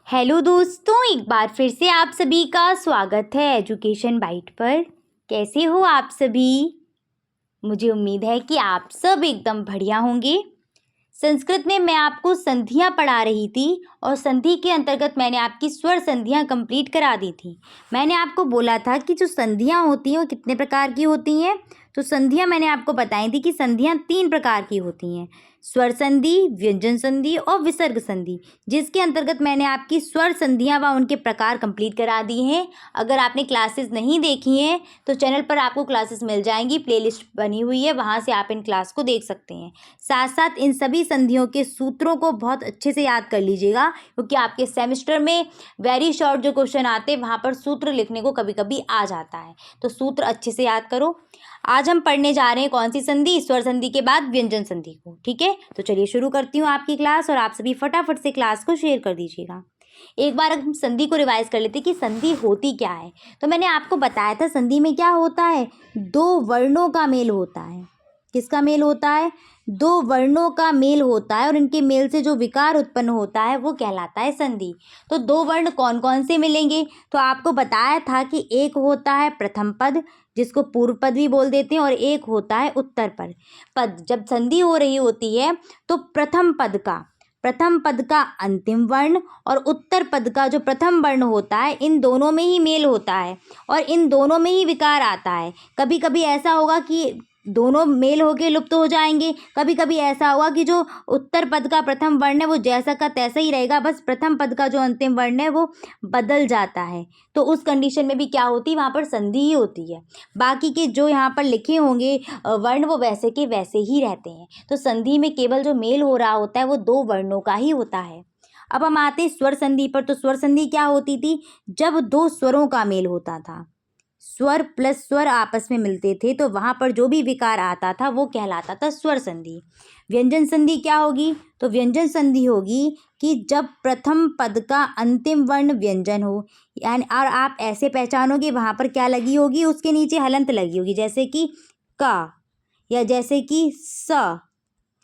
Hello दोस्तों, एक बार फिर से आप सभी का स्वागत है एजुकेशन बाइट पर। कैसे हो आप सभी? मुझे उम्मीद है कि आप सब एकदम बढ़िया होंगे। संस्कृत में मैं आपको संधियां पढ़ा रही थी और संधि के अंतर्गत मैंने आपकी स्वर संधियां कंप्लीट करा दी थी। मैंने आपको बोला था कि जो संधियां होती हैं वो कितने प्रकार की होती हैं। तो संधियां मैंने आपको बताई थी कि संधियां 3 प्रकार की होती हैं, स्वर संधि, व्यंजन संधि और विसर्ग संधि, जिसके अंतर्गत मैंने आपकी स्वर संधियां व उनके प्रकार कंप्लीट करा दी हैं। अगर आपने क्लासेस नहीं देखी हैं तो चैनल पर आपको क्लासेस मिल जाएंगी, प्लेलिस्ट बनी हुई है, वहाँ से आप इन क्लास को देख सकते हैं। साथ साथ इन सभी संधियों के सूत्रों को बहुत अच्छे से याद कर लीजिएगा, क्योंकि आपके सेमेस्टर में वेरी शॉर्ट जो क्वेश्चन आते हैं वहाँ पर सूत्र लिखने को कभी कभी आ जाता है, तो सूत्र अच्छे से याद करो। आज हम पढ़ने जा रहे हैं कौन सी संधि? स्वर संधि के बाद व्यंजन संधि को। ठीक है, तो चलिए शुरू करती हूँ आपकी क्लास और आप सभी फटाफट से क्लास को शेयर कर दीजिएगा। एक बार हम संधि को रिवाइज कर लेते कि संधि होती क्या है। तो मैंने आपको बताया था संधि में क्या होता है, 2 वर्णों का मेल होता है। किसका मेल होता है? 2 वर्णों का मेल होता है और इनके मेल से जो विकार उत्पन्न होता है वो कहलाता है संधि। तो 2 वर्ण कौन कौन से मिलेंगे? तो आपको बताया था कि एक होता है प्रथम पद, जिसको पूर्व पद भी बोल देते हैं, और एक होता है उत्तर पद। जब संधि हो रही होती है तो प्रथम पद का अंतिम वर्ण और उत्तर पद का जो प्रथम वर्ण होता है, इन दोनों में ही मेल होता है और इन दोनों में ही विकार आता है। कभी कभी ऐसा होगा कि दोनों मेल होके लुप्त हो जाएंगे, कभी कभी ऐसा होगा कि जो उत्तर पद का प्रथम वर्ण है वो जैसा का तैसा ही रहेगा, बस प्रथम पद का जो अंतिम वर्ण है वो बदल जाता है। तो उस कंडीशन में भी क्या होती है, वहाँ पर संधि ही होती है। बाकी के जो यहाँ पर लिखे होंगे वर्ण वो वैसे के वैसे ही रहते हैं। तो संधि में केवल जो मेल हो रहा होता है वो 2 वर्णों का ही होता है। अब हम आते हैं स्वर संधि पर। तो स्वर संधि क्या होती थी? जब 2 स्वरों का मेल होता था, स्वर प्लस स्वर आपस में मिलते थे, तो वहाँ पर जो भी विकार आता था वो कहलाता था स्वर संधि। व्यंजन संधि क्या होगी? तो व्यंजन संधि होगी कि जब प्रथम पद का अंतिम वर्ण व्यंजन हो, यानी और आप ऐसे पहचानोगे वहाँ पर क्या लगी होगी, उसके नीचे हलंत लगी होगी, जैसे कि का या जैसे कि स।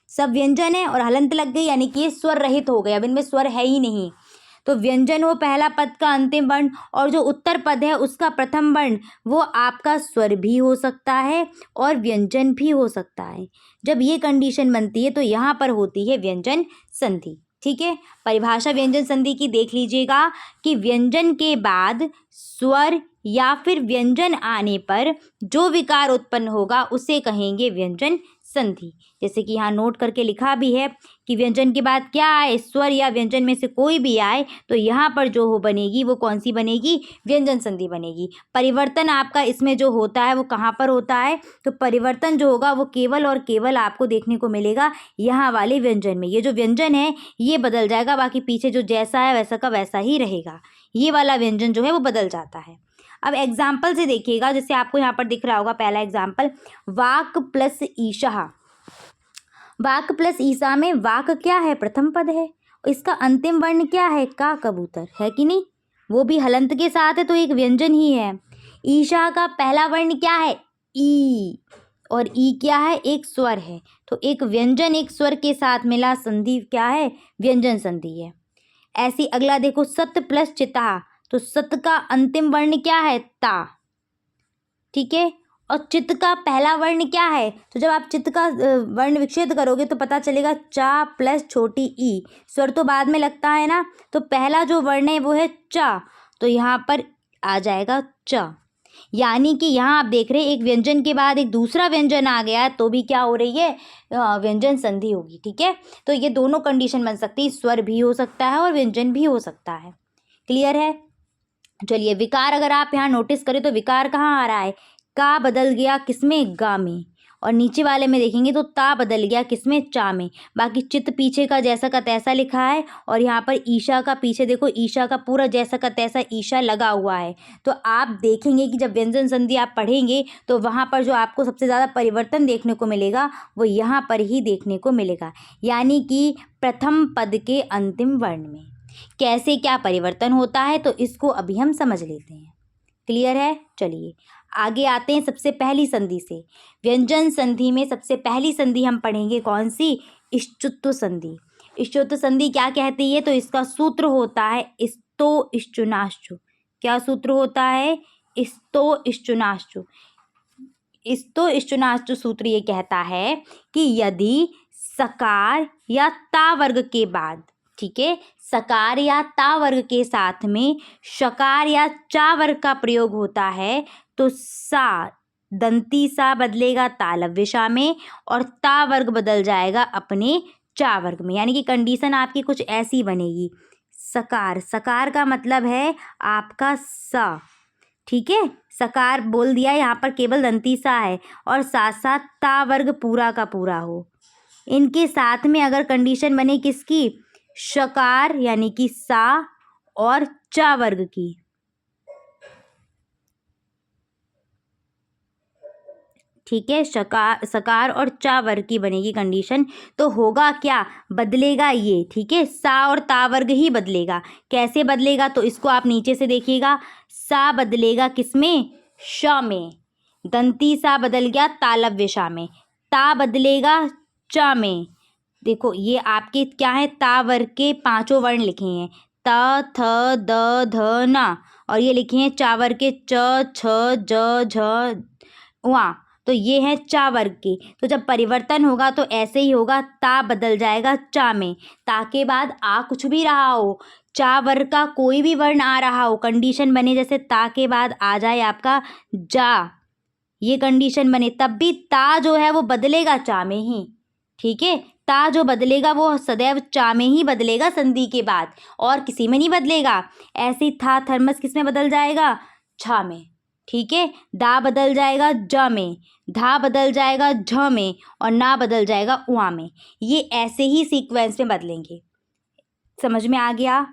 सब व्यंजन है और हलंत लग गई, यानी कि ये स्वर रहित हो गए, अब इनमें स्वर है ही नहीं। तो व्यंजन हो पहला पद का अंतिम वर्ण और जो उत्तर पद है उसका प्रथम वर्ण, वो आपका स्वर भी हो सकता है और व्यंजन भी हो सकता है। जब ये कंडीशन बनती है तो यहाँ पर होती है व्यंजन संधि। ठीक है, परिभाषा व्यंजन संधि की देख लीजिएगा कि व्यंजन के बाद स्वर या फिर व्यंजन आने पर जो विकार उत्पन्न होगा उसे कहेंगे व्यंजन संधि। जैसे कि यहाँ नोट करके लिखा भी है कि व्यंजन के बाद क्या आए, स्वर या व्यंजन में से कोई भी आए, तो यहाँ पर जो हो बनेगी वो कौन सी बनेगी? व्यंजन संधि बनेगी। परिवर्तन आपका इसमें जो होता है वो कहाँ पर होता है? तो परिवर्तन जो होगा वो केवल और केवल आपको देखने को मिलेगा यहाँ वाले व्यंजन में। ये जो व्यंजन है ये बदल जाएगा, बाकी पीछे जो जैसा है वैसा का वैसा ही रहेगा। ये वाला व्यंजन जो है वो बदल जाता है। अब एग्जाम्पल से देखिएगा, जैसे आपको यहाँ पर दिख रहा होगा पहला एग्जाम्पल, वाक प्लस ईशा। वाक प्लस ईसा में वाक क्या है? प्रथम पद है। इसका अंतिम वर्ण क्या है? का, कबूतर है कि नहीं? वो भी हलंत के साथ है तो एक व्यंजन ही है। ईशा का पहला वर्ण क्या है? ई, और ई क्या है? एक स्वर है। तो एक व्यंजन एक स्वर के साथ मिला, संधि क्या है? व्यंजन संधि है। ऐसी अगला देखो, सत प्लस चिता। तो सत का अंतिम वर्ण क्या है? ता। ठीक है, और चित्त का पहला वर्ण क्या है? तो जब आप चित्त का वर्ण विच्छेद करोगे तो पता चलेगा चा प्लस छोटी ई। स्वर तो बाद में लगता है ना, तो पहला जो वर्ण है वो है चा, तो यहाँ पर आ जाएगा च। यानी कि यहाँ आप देख रहे हैं एक व्यंजन के बाद एक दूसरा व्यंजन आ गया तो भी क्या हो रही है? व्यंजन संधि होगी। ठीक है, तो ये दोनों कंडीशन बन सकती है, स्वर भी हो सकता है और व्यंजन भी हो सकता है। क्लियर है? चलिए, विकार अगर आप यहाँ नोटिस करें तो विकार कहाँ आ रहा है? का बदल गया किसमें? गा में। और नीचे वाले में देखेंगे तो ता बदल गया किसमें? चा में। बाकी चित्त पीछे का जैसा का तैसा लिखा है और यहाँ पर ईशा का पीछे देखो, ईशा का पूरा जैसा का तैसा ईशा लगा हुआ है। तो आप देखेंगे कि जब व्यंजन संधि आप पढ़ेंगे तो वहाँ पर जो आपको सबसे ज़्यादा परिवर्तन देखने को मिलेगा वो यहाँ पर ही देखने को मिलेगा, यानी कि प्रथम पद के अंतिम वर्ण में कैसे क्या परिवर्तन होता है, तो इसको अभी हम समझ लेते हैं। क्लियर है? चलिए आगे आते हैं सबसे पहली संधि से। व्यंजन संधि में सबसे पहली संधि हम पढ़ेंगे कौन सी? इष्टुत्व संधि। इष्टोत्तर संधि क्या कहती है? तो इसका सूत्र होता है स्तो इष्टुनाश्चु। क्या सूत्र होता है? स्तो इष्टुनाश्चु। स्तो इष्टुनाश्चु सूत्र ये कहता है कि यदि सकार या ता वर्ग के बाद, ठीक है, सकार या ता वर्ग के साथ में शकार या चा वर्ग का प्रयोग होता है तो सा, दंती सा बदलेगा तालव्य सा में और ता वर्ग बदल जाएगा अपने चा वर्ग में। यानी कि कंडीशन आपकी कुछ ऐसी बनेगी। सकार, सकार का मतलब है आपका सा, ठीक है, सकार बोल दिया, यहाँ पर केवल दंती सा है और साथ साथ ता वर्ग पूरा का पूरा हो। इनके साथ में अगर कंडीशन बने किसकी? शकार यानी कि सा और चा वर्ग की, ठीक है, सकार और चा वर्ग की बनेगी कंडीशन। तो होगा क्या? बदलेगा ये, ठीक है, सा और ता वर्ग ही बदलेगा। कैसे बदलेगा? तो इसको आप नीचे से देखिएगा। सा बदलेगा किसमें? श में। दंती सा बदल गया तालव्य सा में। ता बदलेगा च में। देखो ये आपके क्या है? ता वर्ग के पांचों वर्ण लिखे हैं, त थ द ध न, और ये लिखे हैं चा वर्ग के च छ ज झ वा। तो ये है चा वर्ग के। तो जब परिवर्तन होगा तो ऐसे ही होगा, ता बदल जाएगा चा में। ता के बाद आ कुछ भी रहा हो, चा वर्ग का कोई भी वर्ण आ रहा हो, कंडीशन बने जैसे ता के बाद आ जाए आपका जा, ये कंडीशन बने, तब भी ता जो है वो बदलेगा चा में ही, ठीक है। ता जो बदलेगा वो सदैव चा में ही बदलेगा संधि के बाद, और किसी में नहीं बदलेगा। ऐसे ही था थर्मस किस में बदल जाएगा? छा में, ठीक है। दा बदल जाएगा ज में, धा बदल जाएगा झ में, और ना बदल जाएगा उआ में। ये ऐसे ही सीक्वेंस में बदलेंगे। समझ में आ गया?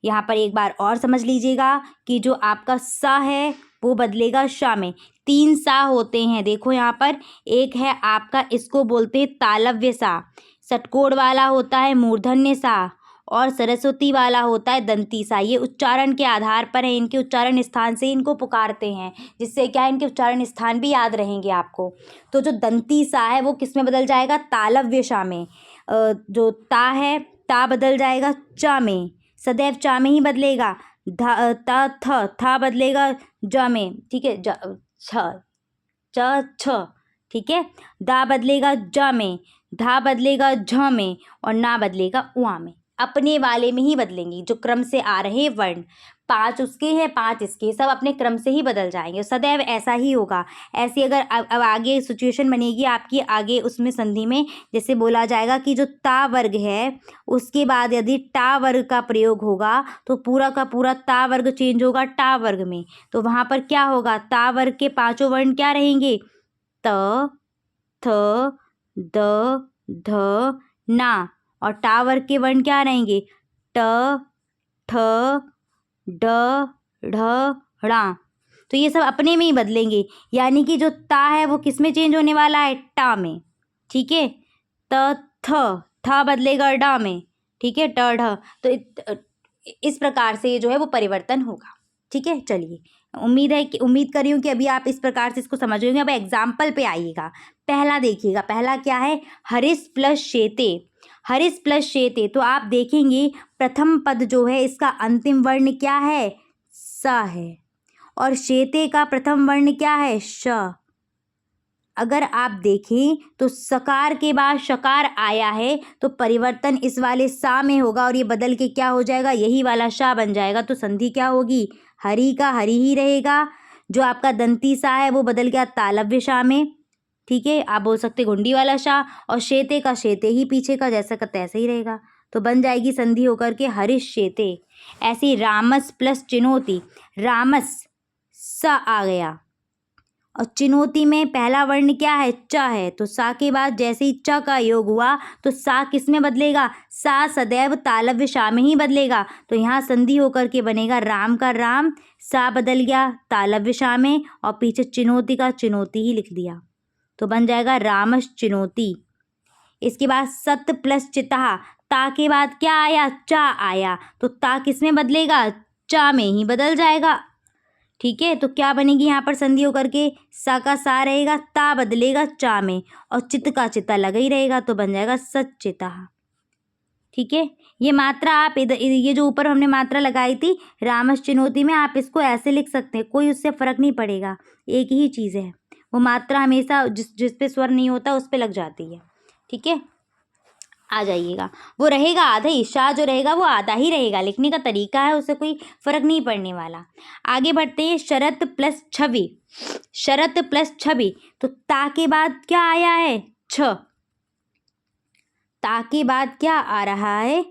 यहाँ पर एक बार और समझ लीजिएगा कि जो आपका सा है वो बदलेगा शा में। 3 सा होते हैं, देखो यहाँ पर। एक है आपका, इसको बोलते हैं तालव्य सा, षटकोण वाला होता है मूर्धन्य सा, और सरस्वती वाला होता है दंती सा। ये उच्चारण के आधार पर है, इनके उच्चारण स्थान से इनको पुकारते हैं, जिससे क्या है, इनके उच्चारण स्थान भी याद रहेंगे आपको। तो जो दंती सा है वो किस में बदल जाएगा? तालव्य सा में। जो ता है, ता बदल जाएगा चा में, सदैव चा में ही बदलेगा। धा ता था बदलेगा ज में, ठीक है, छ च छ, ठीक है। दा बदलेगा ज में, धा बदलेगा झ में, और ना बदलेगा उआ में। अपने वाले में ही बदलेंगी, जो क्रम से आ रहे वर्ण, 5 उसके हैं 5 इसके, सब अपने क्रम से ही बदल जाएंगे, सदैव ऐसा ही होगा। ऐसी अगर अब आगे सिचुएशन बनेगी आपकी आगे उसमें संधि में, जैसे बोला जाएगा कि जो ता वर्ग है उसके बाद यदि टा वर्ग का प्रयोग होगा तो पूरा का पूरा ता वर्ग चेंज होगा टा वर्ग में। तो वहाँ पर क्या होगा? ता वर्ग के पांचों वर्ण क्या रहेंगे? त थ द ध ना, और टा वर्ग के वर्ण क्या रहेंगे? ट ठ ड ढ ड़ा। तो ये सब अपने में ही बदलेंगे, यानी कि जो ता है वो किस में चेंज होने वाला है? टा में, ठीक है। त था बदलेगा डा में, ठीक है, ट ढ। तो इस प्रकार से ये जो है वो परिवर्तन होगा, ठीक है। चलिए, उम्मीद कर रही हूँ कि अभी आप इस प्रकार से इसको समझ रहे होंगे। अब एग्जाम्पल पे आइएगा। पहला देखिएगा, पहला क्या है? हरिश प्लस शेते। हरिश प्लस शेते, तो आप देखेंगे प्रथम पद जो है इसका अंतिम वर्ण क्या है? स है, और शेते का प्रथम वर्ण क्या है? श। अगर आप देखें तो सकार के बाद शकार आया है तो परिवर्तन इस वाले सा में होगा, और ये बदल के क्या हो जाएगा? यही वाला शा बन जाएगा। तो संधि क्या होगी? हरि का हरि ही रहेगा। जो आपका दंती सा है वो बदल गया तालव्य शा में, ठीक है। आप बोल सकते घुंडी वाला शा, और शेते का शेते ही पीछे का जैसा का तैसा ही रहेगा। तो बन जाएगी संधि होकर के हरिश शेते। ऐसी रामस प्लस चिनोती, रामस स आ गया, और चिनोती में पहला वर्ण क्या है? च है। तो सा के बाद जैसे ही च का योग हुआ तो सा किस में बदलेगा? सा सदैव तालव्य शा में ही बदलेगा। तो यहाँ संधि होकर के बनेगा राम का राम, सा बदल गया तालव्य शा में, और पीछे चिनोती का चिनोती ही लिख दिया, तो बन जाएगा रामस चिनोती। इसके बाद सत प्लस चिता, ता के बाद क्या आया? चा आया, तो ता किस में बदलेगा? चा में ही बदल जाएगा, ठीक है। तो क्या बनेगी यहाँ पर संधि होकर के? सा का सा रहेगा, ता बदलेगा चा में, और चित का चिता लगा ही रहेगा, तो बन जाएगा सच्चिता। ठीक है, ये मात्रा आप इधर ये जो ऊपर हमने मात्रा लगाई थी रामस चिनोती में, आप इसको ऐसे लिख सकते हैं, कोई उससे फ़र्क नहीं पड़ेगा, एक ही चीज़ है। वो मात्रा हमेशा जिस पे स्वर नहीं होता उस पे लग जाती है। ठीक है, आ जाइएगा। वो रहेगा आधा ही, शाह जो रहेगा वो आधा ही रहेगा, लिखने का तरीका है, उससे कोई फ़र्क नहीं पड़ने वाला। आगे बढ़ते हैं, शरत प्लस छवि। शरत प्लस छवि, तो ता के बाद क्या आया है? छ। ता के बाद क्या आ रहा है?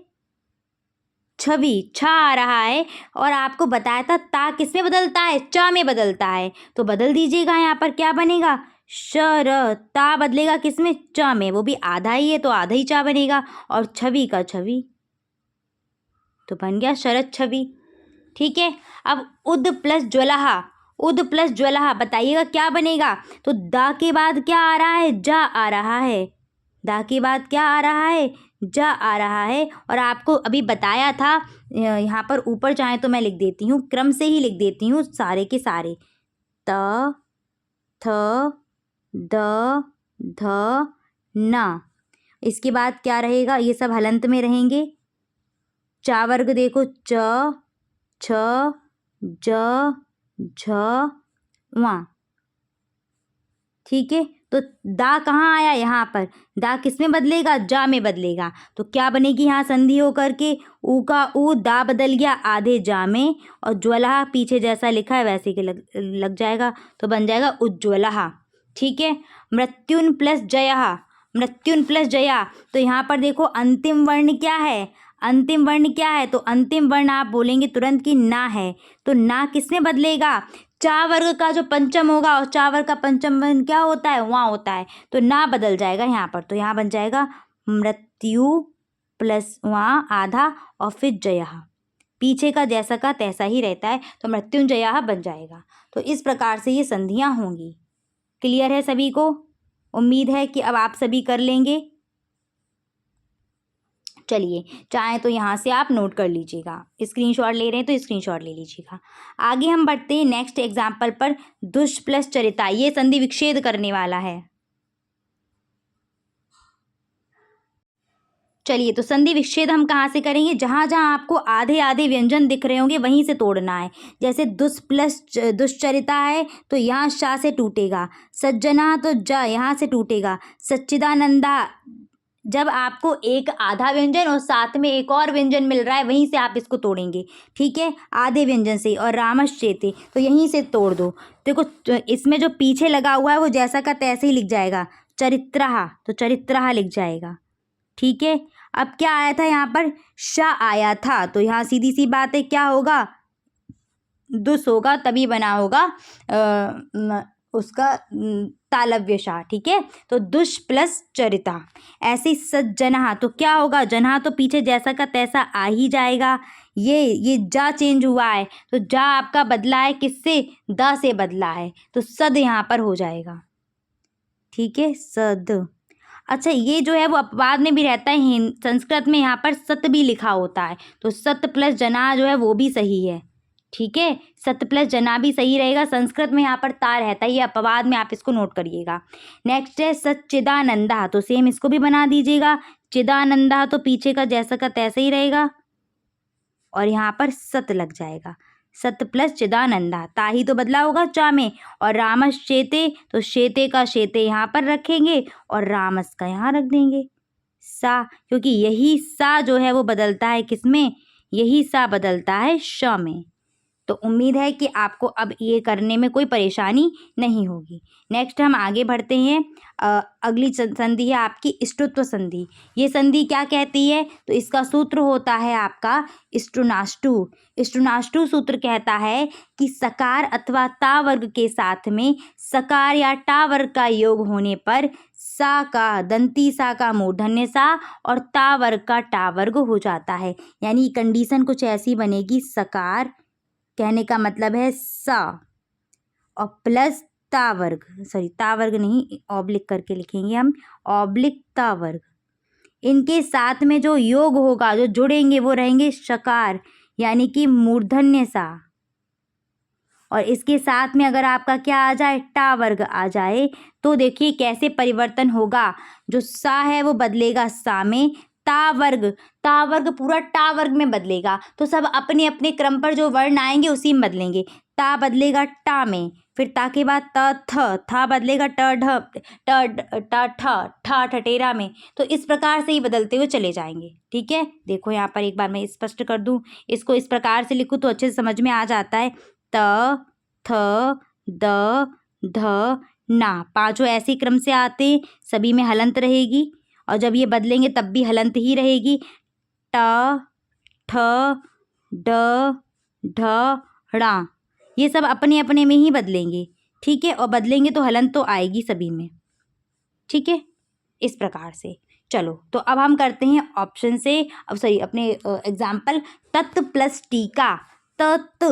छवि, छा आ रहा है। और आपको बताया था ता किस में बदलता है? च में बदलता है, तो बदल दीजिएगा। यहाँ पर क्या बनेगा? शर। ता बदलेगा किस में? च में, वो भी आधा ही है तो आधा ही चा बनेगा। और छवि का छवि, तो बन गया शरद छवि। ठीक है, अब उद प्लस ज्वलहा। उद प्लस ज्वलहा, बताइएगा क्या बनेगा? तो दा के बाद क्या आ रहा है? जा आ रहा है। दा के बाद क्या आ रहा है? जा आ रहा है। और आपको अभी बताया था, यहाँ पर ऊपर चाहे तो मैं लिख देती हूँ, क्रम से ही लिख देती हूँ सारे के सारे। त, थ, द, ध, न। इसके बाद क्या रहेगा? ये सब हलंत में रहेंगे। चा वर्ग देखो, च, छ, ज, झ, वा। ठीक है, तो दा कहाँ आया? यहाँ पर। दा किस में बदलेगा? जा में बदलेगा। तो क्या बनेगी यहाँ संधि होकर के? ऊ का ऊ, दा बदल गया आधे जा में, और ज्वलहा पीछे जैसा लिखा है वैसे के लग जाएगा, तो बन जाएगा उज्ज्वलहा। ठीक है, मृत्युन प्लस जया। मृत्युन प्लस जया, तो यहाँ पर देखो अंतिम वर्ण क्या है? अंतिम वर्ण क्या है? तो अंतिम वर्ण आप बोलेंगे तुरंत कि ना है, तो ना किस में बदलेगा? चा वर्ग का जो पंचम होगा, और चा वर्ग का पंचम वर्ण क्या होता है? वहाँ होता है, तो ना बदल जाएगा यहाँ पर। तो यहाँ बन जाएगा मृत्यु प्लस वहाँ आधा और फिर जया, पीछे का जैसा का तैसा ही रहता है, तो मृत्युंजया बन जाएगा। तो इस प्रकार से ये संधियाँ होंगी। क्लियर है सभी को? उम्मीद है कि अब आप सभी कर लेंगे। चलिए, चाहे तो यहाँ से आप नोट कर लीजिएगा, स्क्रीनशॉट ले रहे हैं तो स्क्रीनशॉट ले लीजिएगा। आगे हम बढ़ते हैं नेक्स्ट एग्जाम्पल पर। दुष् प्लस चरिता, ये संधि विच्छेद करने वाला है। चलिए, तो संधि विच्छेद हम कहाँ से करेंगे? जहाँ जहाँ आपको आधे आधे व्यंजन दिख रहे होंगे वहीं से तोड़ना है। जैसे दुष् प्लस दुष्चरिता है तो यहाँ शा से टूटेगा, सज्जना तो ज यहाँ से टूटेगा, सच्चिदानंदा, जब आपको एक आधा व्यंजन और साथ में एक और व्यंजन मिल रहा है वहीं से आप इसको तोड़ेंगे। ठीक है, आधे व्यंजन से। और रामश्चेते, तो यहीं से तोड़ दो। देखो इसमें जो पीछे लगा हुआ है वो जैसा का तैसे ही लिख जाएगा। चरित्रहा, तो चरित्रहा लिख जाएगा। ठीक है, अब क्या आया था यहाँ पर? श आया था, तो यहाँ सीधी सी बात है क्या होगा? दुस होगा, तभी बना होगा उसका तालव्य शाह। ठीक है, तो दुष प्लस चरिता। ऐसे सज्जनहा, तो क्या होगा? जनहा तो पीछे जैसा का तैसा आ ही जाएगा। ये जा चेंज हुआ है, तो जा आपका बदला है किससे? द से बदला है, तो सद यहाँ पर हो जाएगा। ठीक है, सद। अच्छा, ये जो है वो अपवाद में भी रहता है, संस्कृत में यहाँ पर सत भी लिखा होता है, तो सत प्लस जना जो है वो भी सही है। ठीक है, सत प्लस जना भी सही रहेगा। संस्कृत में यहाँ पर ता रहता है, ये अपवाद में आप इसको नोट करिएगा। नेक्स्ट है सच्चिदानंदा, तो सेम इसको भी बना दीजिएगा। चिदानंदा तो पीछे का जैसा का तैसा ही रहेगा, और यहाँ पर सत लग जाएगा। सत प्लस चिदानंदा, ता ही तो बदला होगा चा में। और रामस शेते, तो शेते का शेते यहाँ पर रखेंगे और रामस का यहाँ रख देंगे सा, क्योंकि यही सा जो है वो बदलता है किसमें? यही सा बदलता है श में। तो उम्मीद है कि आपको अब ये करने में कोई परेशानी नहीं होगी। नेक्स्ट हम आगे बढ़ते हैं। अगली संधि है आपकी इष्टुत्व संधि। ये संधि क्या कहती है? तो इसका सूत्र होता है आपका इष्टुनाष्टु। इष्टुनाष्टु सूत्र कहता है कि सकार अथवा ता वर्ग के साथ में सकार या टा वर्ग का योग होने पर सा का दंती सा का मूर्धन्य सा और ता वर्ग का टा वर्ग हो जाता है। यानी कंडीशन कुछ ऐसी बनेगी, सकार कहने का मतलब है सा और प्लस ता वर्ग, सॉरी ता वर्ग नहीं, ऑब्लिक करके लिखेंगे हम, ऑब्लिक ता वर्ग, इनके साथ में जो योग होगा, जो जुड़ेंगे वो रहेंगे शकार यानी कि मूर्धन्य सा। और इसके साथ में अगर आपका क्या आ जाए? टा वर्ग आ जाए, तो देखिए कैसे परिवर्तन होगा। जो सा है वो बदलेगा सा में, ता वर्ग, ता वर्ग पूरा टा वर्ग में बदलेगा। तो सब अपने अपने क्रम पर जो वर्ण आएंगे उसी में बदलेंगे। ता बदलेगा टा में, फिर ता के बाद त थ, था बदलेगा ट ढ, ट ठा ठटेरा में। तो इस प्रकार से ही बदलते हुए चले जाएंगे। ठीक है, देखो यहाँ पर एक बार मैं स्पष्ट कर दूँ, इसको इस प्रकार से लिखूँ तो अच्छे से समझ में आ जाता है। त थ द ध ना, पांचों ऐसे क्रम से आते हैं, सभी में हलंत रहेगी और जब ये बदलेंगे तब भी हलंत ही रहेगी। ट ठ ड ढ ड़ा, ये सब अपने अपने में ही बदलेंगे। ठीक है, और बदलेंगे तो हलंत तो आएगी सभी में। ठीक है, इस प्रकार से। चलो तो अब हम करते हैं ऑप्शन से, अब सॉरी अपने एग्जाम्पल। तत् प्लस टीका, तत्,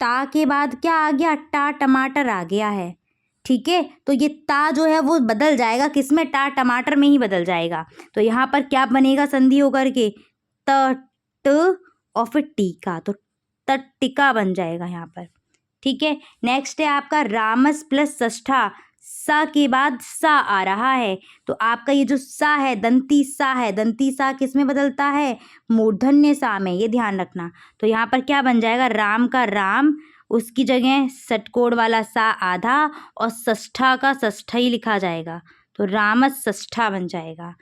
ता के बाद क्या आ गया, टा टमाटर आ गया है। ठीक है, तो ये ता जो है वो बदल जाएगा किस में, टा टमाटर में ही बदल जाएगा। तो यहाँ पर क्या बनेगा संधि होकर के, त और फिर टीका, तो तट्टिका बन जाएगा यहाँ पर। ठीक है, नेक्स्ट है आपका रामस प्लस षष्ठा, सा के बाद सा आ रहा है। तो आपका ये जो सा है, दंती सा है, दंती सा किस में बदलता है, मूर्धन्य सा में, ये ध्यान रखना। तो यहाँ पर क्या बन जाएगा, राम का राम, उसकी जगह षटकोण वाला सा आधा और षष्ठा का षष्ठा ही लिखा जाएगा, तो रामस षष्ठा बन जाएगा।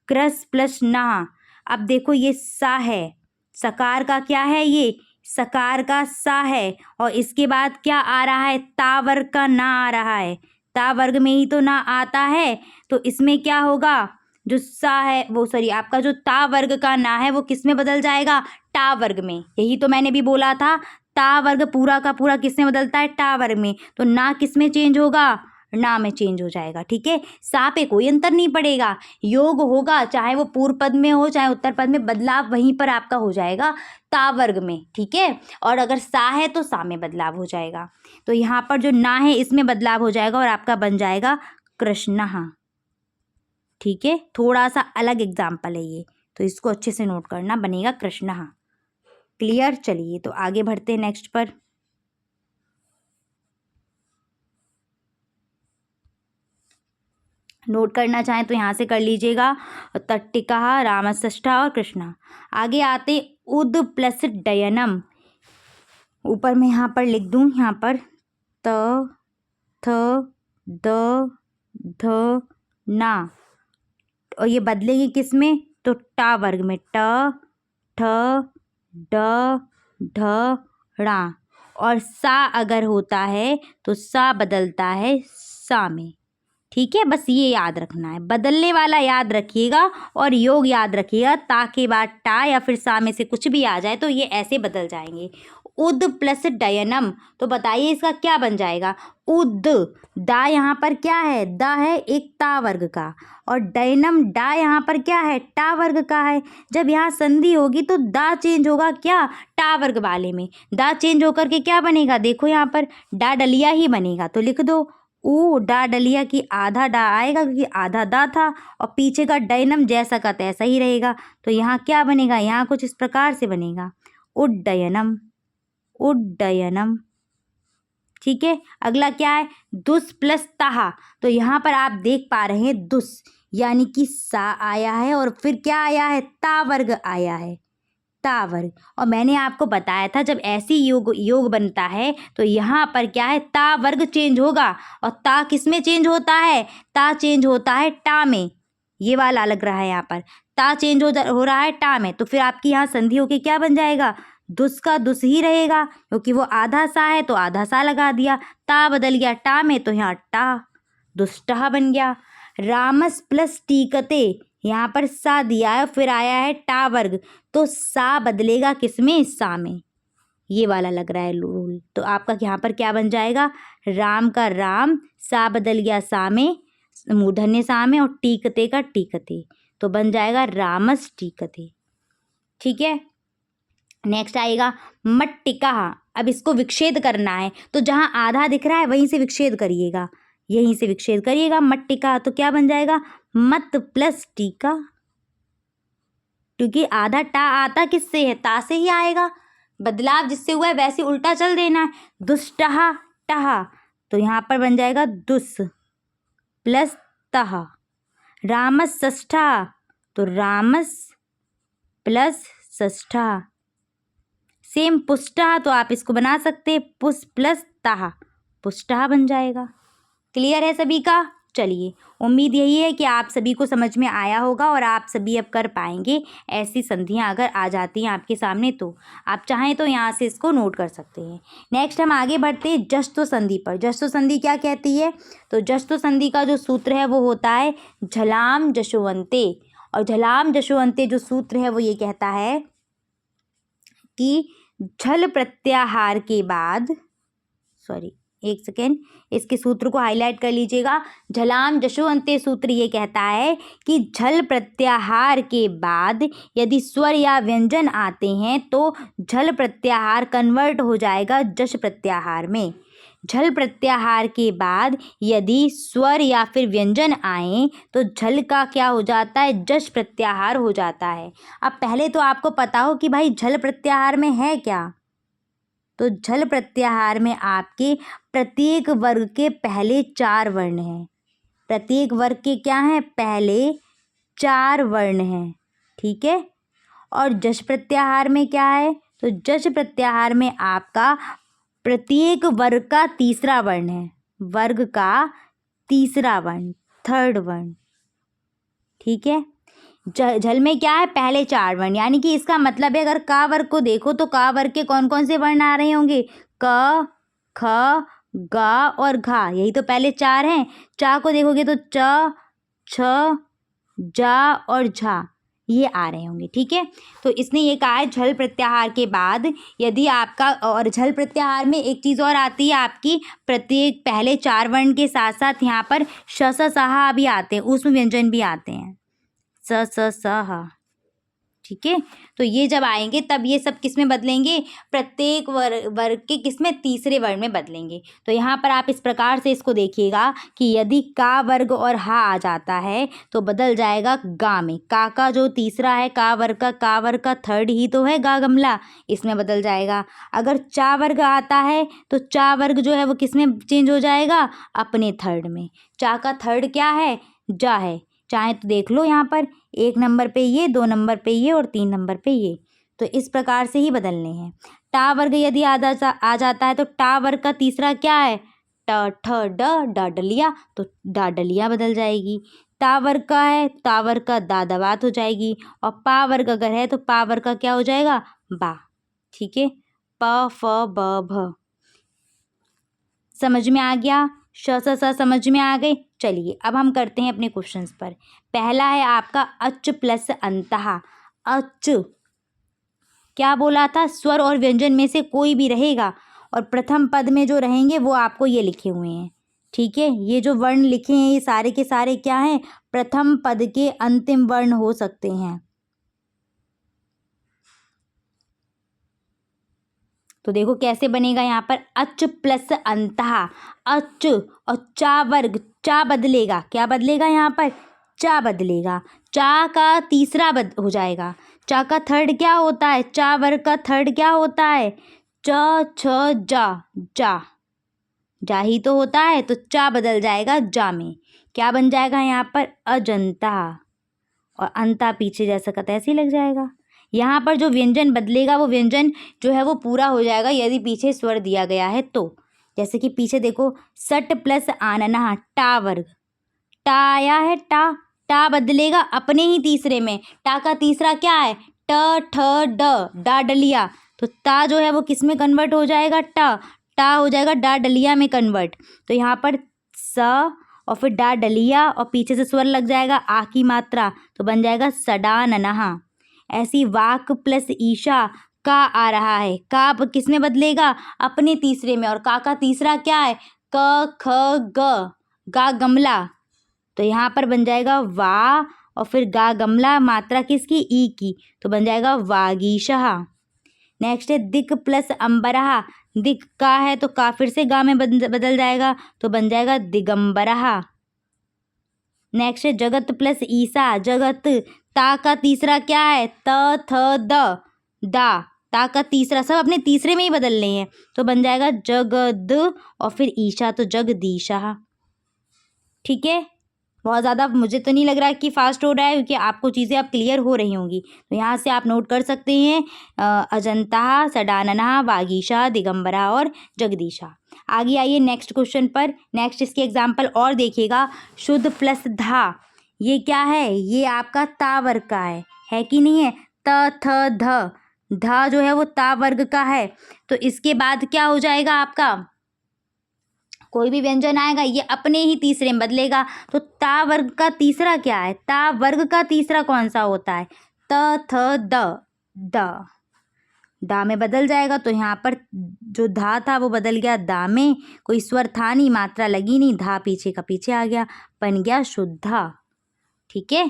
क्रस प्लस ना, अब देखो ये सा है, सकार का क्या है, ये सकार का सा है और इसके बाद क्या आ रहा है, ता वर्ग का ना आ रहा है। ता वर्ग में ही तो ना आता है, तो इसमें क्या होगा, जो सा है वो सॉरी आपका जो ता वर्ग का ना है वो किस में बदल जाएगा, टा वर्ग में। यही तो मैंने भी बोला था, ता वर्ग पूरा का पूरा किस में बदलता है, टा वर्ग में। तो ना किस में चेंज होगा, ना में चेंज हो जाएगा। ठीक है, सा पे कोई अंतर नहीं पड़ेगा, योग होगा चाहे वो पूर्व पद में हो चाहे उत्तर पद में, बदलाव वहीं पर आपका हो जाएगा ता वर्ग में। ठीक है, और अगर सा है तो सा में बदलाव हो जाएगा। तो यहाँ पर जो ना है इसमें बदलाव हो जाएगा और आपका बन जाएगा कृष्णः। ठीक है, थोड़ा सा अलग एग्जाम्पल है ये, तो इसको अच्छे से नोट करना, बनेगा कृष्णः। क्लियर, चलिए तो आगे बढ़ते हैं नेक्स्ट पर। नोट करना चाहें तो यहाँ से कर लीजिएगा, तट्टिका, रामषष्ठा और कृष्णा। आगे आते उद प्लस डयनम, ऊपर मैं यहाँ पर लिख दूँ, यहाँ पर त थ द ध ना, और ये बदलेंगे किस में, तो टा वर्ग में, ट ठ ड ढ ड़ा, और सा अगर होता है तो सा बदलता है सा में। ठीक है, बस ये याद रखना है, बदलने वाला याद रखिएगा और योग याद रखिएगा, ता के बाद टा या फिर सा में से कुछ भी आ जाए तो ये ऐसे बदल जाएंगे। उद प्लस डयनम, तो बताइए इसका क्या बन जाएगा, उद, दा यहाँ पर क्या है, दा है एक ता वर्ग का, और डयनम डा यहाँ पर क्या है, टा वर्ग का है। जब यहाँ संधि होगी तो दा चेंज होगा क्या, टा वर्ग वाले में, दा चेंज होकर के क्या बनेगा, देखो यहाँ पर डा डलिया ही बनेगा। तो लिख दो ऊ डा डलिया की आधा डा आएगा क्योंकि आधा दा था, और पीछे का डयनम जैसा का तैसा ही रहेगा। तो यहाँ क्या बनेगा, यहाँ कुछ इस प्रकार से बनेगा, उड्डयनम, उड्डयनम। ठीक है, अगला क्या है, दुस प्लस ताहा, तो यहाँ पर आप देख पा रहे हैं दुस यानी कि सा आया है और फिर क्या आया है, ता वर्ग आया है, ता वर्ग। और मैंने आपको बताया था जब ऐसी योग बनता है तो यहाँ पर क्या है, ता वर्ग चेंज होगा, और ता किस में चेंज होता है, ता चेंज होता है टा में, ये वाला लग रहा है यहाँ पर, ता चेंज हो रहा है टा में। तो फिर आपकी यहाँ संधि होके क्या बन जाएगा, दुस का दुस ही रहेगा क्योंकि वो आधा सा है तो आधा सा लगा दिया, ता बदल गया टा में तो यहाँ टा, दुष्टः बन गया। रामस प्लस टीकते, यहाँ पर सा दिया है फिर आया है टा वर्ग, तो सा बदलेगा किस में, सा में, ये वाला लग रहा है रूल। तो आपका यहाँ पर क्या बन जाएगा, राम का राम, सा बदल गया सा में, मूर्धन्य सा में, और टीकते का टीकते, तो बन जाएगा रामस टीकते। ठीक है, नेक्स्ट आएगा मट्टिका। अब इसको विच्छेद करना है तो जहाँ आधा दिख रहा है वहीं से विच्छेद करिएगा, यहीं से विच्छेद करिएगा, मट्टिका। तो क्या बन जाएगा, मत प्लस टीका, क्योंकि आधा टा आता किससे है, ता से ही आएगा, बदलाव जिससे हुआ है वैसे उल्टा चल देना है, दुष्टहा टहा, तो यहाँ पर बन जाएगा दुस प्लस तहा। रामस षष्ठा, तो रामस प्लस षष्ठः। सेम पुष्टः, तो आप इसको बना सकते पुष प्लस ताः, पुष्टः बन जाएगा। क्लियर है सभी का? चलिए, उम्मीद यही है कि आप सभी को समझ में आया होगा और आप सभी अब कर पाएंगे। ऐसी संधियां अगर आ जाती हैं आपके सामने तो आप चाहें तो यहाँ से इसको नोट कर सकते हैं। नेक्स्ट हम आगे बढ़ते हैं जश्तो संधि पर। जश्तो संधि क्या कहती है? तो जश्तो संधि का जो सूत्र है वो होता है झलाम जशोवंते। और झलाम जशोवंते जो सूत्र है वो ये कहता है कि झल प्रत्याहार के बाद, एक सेकेंड, इसके सूत्र को हाईलाइट कर लीजिएगा। झलाम जशोवंते सूत्र ये कहता है कि झल प्रत्याहार के बाद यदि स्वर या व्यंजन आते हैं तो झल प्रत्याहार कन्वर्ट हो जाएगा जश प्रत्याहार में। झल प्रत्याहार के बाद यदि स्वर या फिर व्यंजन आए तो झल का क्या हो जाता है? जश प्रत्याहार हो जाता है। अब पहले तो आपको पता हो कि भाई झल प्रत्याहार में है क्या। तो झल प्रत्याहार में आपके प्रत्येक वर्ग के पहले 4 वर्ण हैं। प्रत्येक वर्ग के क्या हैं? पहले 4 वर्ण हैं। ठीक है। और जश प्रत्याहार में क्या है? तो जश प्रत्याहार में आपका प्रत्येक वर्ग का तीसरा वर्ण है। वर्ग का तीसरा वर्ण, थर्ड वर्ण। ठीक है। झल में क्या है? पहले 4 वर्ण, यानी कि इसका मतलब है अगर का वर्ग को देखो तो का वर्ग के कौन कौन से वर्ण आ रहे होंगे? क, ख, गा और घा। यही तो पहले 4 हैं। चा को देखोगे तो च, छ, जा और झा, ये आ रहे होंगे। ठीक है। तो इसने ये कहा है झल प्रत्याहार के बाद यदि आपका, और झल प्रत्याहार में एक चीज़ और आती है आपकी, प्रत्येक पहले 4 वर्ण के साथ साथ यहाँ पर श स सहा भी आते हैं, उसमें व्यंजन भी आते हैं, स स स ह। ठीक है। तो ये जब आएंगे तब ये सब किस में बदलेंगे? प्रत्येक वर्ग के किस में? तीसरे वर्ण में बदलेंगे। तो यहाँ पर आप इस प्रकार से इसको देखिएगा कि यदि का वर्ग और हा आ जाता है तो बदल जाएगा गा में। का जो तीसरा है का वर्ग का थर्ड ही तो है गा गमला, इसमें बदल जाएगा। अगर चा वर्ग आता है तो चा वर्ग जो है वो किस में चेंज हो जाएगा? अपने थर्ड में। चा का थर्ड क्या है? जा है। चाहे तो देख लो यहाँ पर 1 नंबर पे ये, 2 नंबर पे ये और 3 नंबर पे ये। तो इस प्रकार से ही बदलने हैं। टा वर्ग यदि आ जाता है तो टा वर्ग का तीसरा क्या है? ट, ठ, ड, डाडलिया, तो डाडलिया बदल जाएगी। ता वर्ग का है, ता वर्ग का दा दवात हो जाएगी। और पा वर्ग अगर है तो पा वर्ग का क्या हो जाएगा? बा। ठीक है। प, फ, ब, भ। समझ में आ गया? श स समझ में आ गई? चलिए अब हम करते हैं अपने क्वेश्चंस पर। पहला है आपका अच प्लस अंतः। अच क्या बोला था? स्वर और व्यंजन में से कोई भी रहेगा और प्रथम पद में जो रहेंगे वो आपको ये लिखे हुए हैं। ठीक है। ये जो वर्ण लिखे हैं ये सारे के सारे क्या हैं? प्रथम पद के अंतिम वर्ण हो सकते हैं। तो देखो कैसे बनेगा यहाँ पर, अच प्लस अंतः। अच और चा वर्ग, चा बदलेगा, क्या बदलेगा यहाँ पर? चा बदलेगा। चा का तीसरा हो जाएगा। चा का थर्ड क्या होता है? चा वर्ग का थर्ड क्या होता है? च, छ, जा, जा। जा ही तो होता है, तो चा बदल जाएगा जा में। क्या बन जाएगा यहाँ पर? अजंता। और अंता पीछे जैसा का तैसे ही लग जाएगा। यहाँ पर जो व्यंजन बदलेगा वो व्यंजन जो है वो पूरा हो जाएगा यदि पीछे स्वर दिया गया है तो। जैसे कि पीछे देखो, सट प्लस आनना, टा वर्ग, टा आया है, टा, टा बदलेगा अपने ही तीसरे में। टा का तीसरा क्या है? ट, ठ, ड, डा डलिया। तो ता जो है वो किस में कन्वर्ट हो जाएगा? टा, टा हो जाएगा डा डलिया में कन्वर्ट। तो यहाँ पर स और फिर डा डलिया और पीछे से स्वर लग जाएगा आ की मात्रा, तो बन जाएगा सडा ननहा। ऐसी वाक प्लस ईशा, का आ रहा है, का किस में बदलेगा? अपने तीसरे में। और का तीसरा क्या है? क, ख, ग, गा गमला। तो यहाँ पर बन जाएगा वा और फिर गा गमला, मात्रा किसकी? ई की, तो बन जाएगा वागीशहा। नेक्स्ट है दिक प्लस अंबरहा। दिक का है तो का फिर से गा में बदल जाएगा, तो बन जाएगा दिगंबरहा। नेक्स्ट है जगत प्लस ईसा। जगत, ता का तीसरा क्या है? त, थ, द, दा। ता का तीसरा, सब अपने तीसरे में ही बदलने हैं, तो बन जाएगा जगद और फिर ईशा, तो जगदीशा। ठीक है। बहुत ज़्यादा मुझे तो नहीं लग रहा है कि फास्ट हो रहा है, क्योंकि आपको चीज़ें अब क्लियर हो रही होंगी। तो यहाँ से आप नोट कर सकते हैं अजंता, सडानना, वागीशा, दिगंबरा और जगदीशा। आगे आइए नेक्स्ट क्वेश्चन पर। नेक्स्ट इसके एग्जाम्पल और देखिएगा। शुद्ध प्लस धा, ये क्या है? ये आपका ता वर्ग का है कि नहीं है? त थ ध, धा जो है वो ता वर्ग का है। तो इसके बाद क्या हो जाएगा आपका? कोई भी व्यंजन आएगा ये अपने ही तीसरे में बदलेगा। तो ता वर्ग का तीसरा क्या है? ता वर्ग का तीसरा कौन सा होता है? त थ द, द, दा में बदल जाएगा। तो यहाँ पर जो धा था वो बदल गया दा में। कोई स्वर था नहीं, मात्रा लगी नहीं, धा पीछे का पीछे आ गया, बन गया शुद्धा। ठीक है।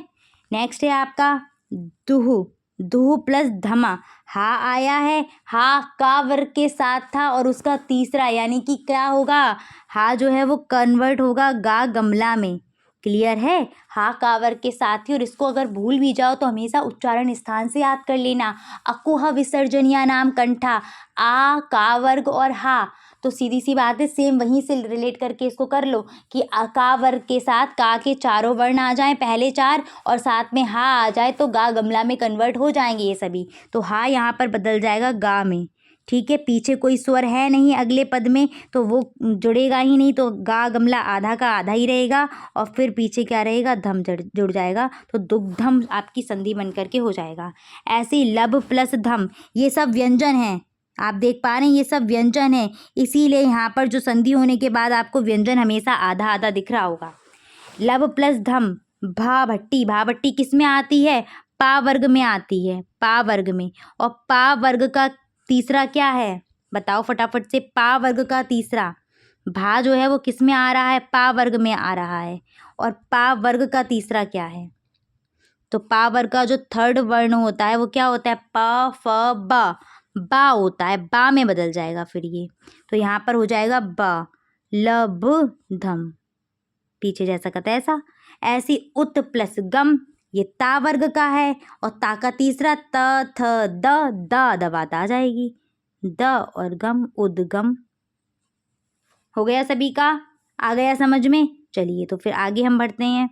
नेक्स्ट है आपका दुहु, दुहु प्लस धमा। हा आया है, हा का वर्ग के साथ था और उसका तीसरा यानी कि क्या होगा? हा जो है वो कन्वर्ट होगा गा गमला में। क्लियर है? हा का वर्ग के साथ ही। और इसको अगर भूल भी जाओ तो हमेशा उच्चारण स्थान से याद कर लेना। अकुह विसर्जनिया नाम कंठा, आ का वर्ग और हा, तो सीधी सी बात है, सेम वहीं से रिलेट करके इसको कर लो कि का वर्ग के साथ का के चारों वर्ण आ जाएं, पहले चार, और साथ में हा आ जाए तो गा गमला में कन्वर्ट हो जाएंगे ये सभी। तो हा यहाँ पर बदल जाएगा गा में। ठीक है। पीछे कोई स्वर है नहीं अगले पद में, तो वो जुड़ेगा ही नहीं, तो गा गमला आधा का आधा ही रहेगा। और फिर पीछे क्या रहेगा? धम जुड़ जाएगा, तो दुग्धम आपकी संधि बन करके हो जाएगा। ऐसे ही लब प्लस धम, ये सब व्यंजन हैं। आप देख पा रहे हैं ये सब व्यंजन है, इसीलिए यहाँ पर जो संधि होने के बाद आपको व्यंजन हमेशा आधा आधा दिख रहा होगा। लब प्लस धम, भा भट्टी, भा भट्टी किस में आती है? पा वर्ग में आती है, पा वर्ग में। और पा वर्ग का तीसरा क्या है? बताओ फटाफट से। पा वर्ग का तीसरा, भा जो है वो किस में आ रहा है? पा वर्ग में आ रहा है। और पा वर्ग का तीसरा क्या है? तो पा वर्ग का जो थर्ड वर्ण होता है वो क्या होता है? प फ ब, बा होता है, बा में बदल जाएगा फिर ये। तो यहाँ पर हो जाएगा ब, लब धम, पीछे जैसा का तैसा। ऐसी उत प्लस गम, ये ता वर्ग का है और ता का तीसरा त थ द दबात आ जाएगी, द और गम, उद्गम। हो गया सभी का? आ गया समझ में? चलिए तो फिर आगे हम बढ़ते हैं।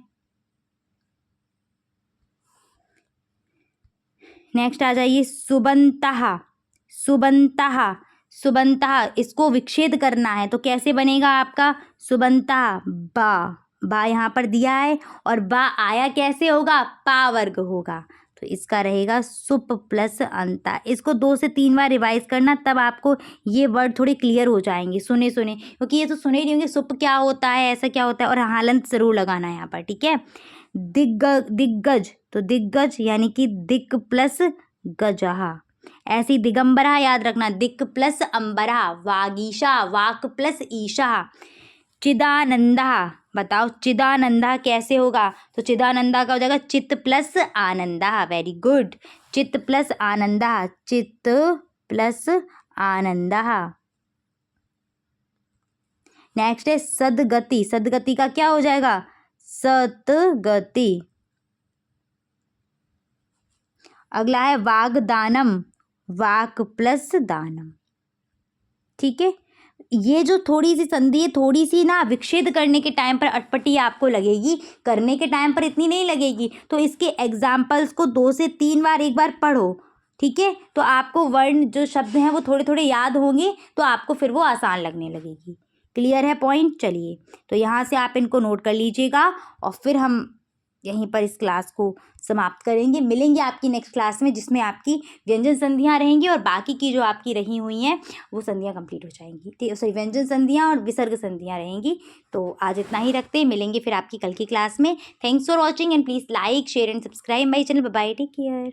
नेक्स्ट आ जाइए सुबंतहा, सुबंतहा, सुबंतहा, इसको विच्छेद करना है तो कैसे बनेगा आपका? सुबंतहा, बा, बा यहाँ पर दिया है और बा आया कैसे होगा? पा वर्ग होगा। तो इसका रहेगा सुप प्लस अंता। इसको 2 से 3 बार रिवाइज करना, तब आपको ये वर्ड थोड़े क्लियर हो जाएंगे। सुने सुने, क्योंकि ये तो सुने ही नहीं होंगे सुप क्या होता है, ऐसा क्या होता है, और हालंत जरूर लगाना है यहाँ पर। ठीक है। दिग्गज, तो दिग्गज यानी कि दिक प्लस गजहा। ऐसी दिगंबरा याद रखना, दिक प्लस अंबरा। वागीशा, वाक प्लस ईशा। चिदानंदा, बताओ चिदानंदा कैसे होगा? तो चिदानंदा का हो जाएगा चित्त प्लस आनंदा। वेरी गुड, चित्त प्लस आनंदा, चित्त प्लस आनंदा। नेक्स्ट है सदगति, सदगति का क्या हो जाएगा? सतगति। अगला है वागदानम, वाक प्लस दानम। ठीक है। ये जो थोड़ी सी संधि है, थोड़ी सी ना विच्छेद करने के टाइम पर अटपटी आपको लगेगी, करने के टाइम पर इतनी नहीं लगेगी। तो इसके एग्जाम्पल्स को 2 से 3 बार एक बार पढ़ो। ठीक है। तो आपको वर्ण जो शब्द हैं वो थोड़े थोड़े याद होंगे, तो आपको फिर वो आसान लगने लगेगी। क्लियर है पॉइंट? चलिए तो यहाँ से आप इनको नोट कर लीजिएगा और फिर हम यहीं पर इस क्लास को समाप्त करेंगे। मिलेंगे आपकी नेक्स्ट क्लास में, जिसमें आपकी व्यंजन संधियाँ रहेंगी और बाकी की जो आपकी रही हुई हैं वो संधियाँ कंप्लीट हो जाएंगी। ठीक, सॉरी, व्यंजन संधियाँ और विसर्ग संधियाँ रहेंगी। तो आज इतना ही रखते हैं, मिलेंगे फिर आपकी कल की क्लास में। Thanks for watching and please like share and subscribe my channel. Bye bye, take care.